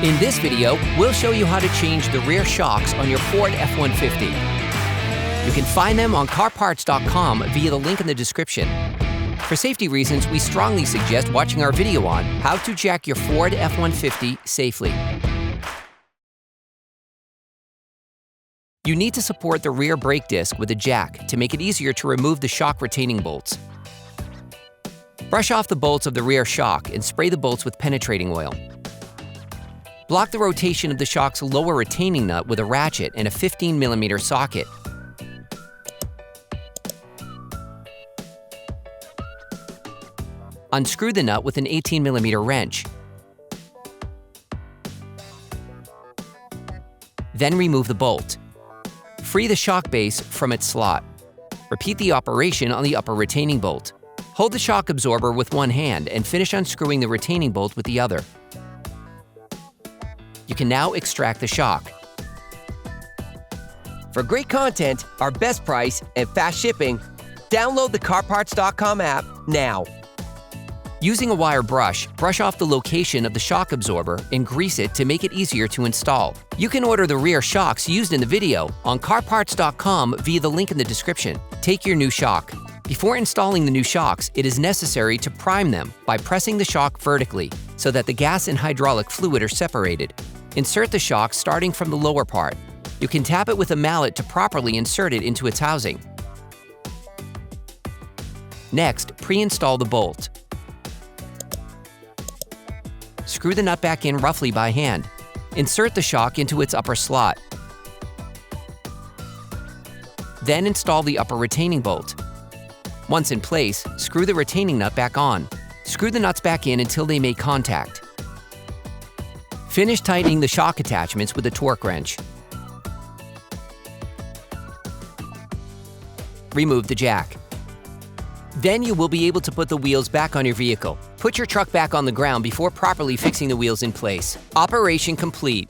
In this video, we'll show you how to change the rear shocks on your Ford F-150. You can find them on CarParts.com via the link in the description. For safety reasons, we strongly suggest watching our video on how to jack your Ford F-150 safely. You need to support the rear brake disc with a jack to make it easier to remove the shock retaining bolts. Brush off the bolts of the rear shock and spray the bolts with penetrating oil. Block the rotation of the shock's lower retaining nut with a ratchet and a 15mm socket. Unscrew the nut with an 18mm wrench. Then remove the bolt. Free the shock base from its slot. Repeat the operation on the upper retaining bolt. Hold the shock absorber with one hand and finish unscrewing the retaining bolt with the other. You can now extract the shock. For great content, our best price, and fast shipping, download the CarParts.com app now. Using a wire brush, brush off the location of the shock absorber and grease it to make it easier to install. You can order the rear shocks used in the video on CarParts.com via the link in the description. Take your new shock. Before installing the new shocks, it is necessary to prime them by pressing the shock vertically so that the gas and hydraulic fluid are separated. Insert the shock starting from the lower part. You can tap it with a mallet to properly insert it into its housing. Next, pre-install the bolt. Screw the nut back in roughly by hand. Insert the shock into its upper slot. Then install the upper retaining bolt. Once in place, screw the retaining nut back on. Screw the nuts back in until they make contact. Finish tightening the shock attachments with a torque wrench. Remove the jack. Then you will be able to put the wheels back on your vehicle. Put your truck back on the ground before properly fixing the wheels in place. Operation complete.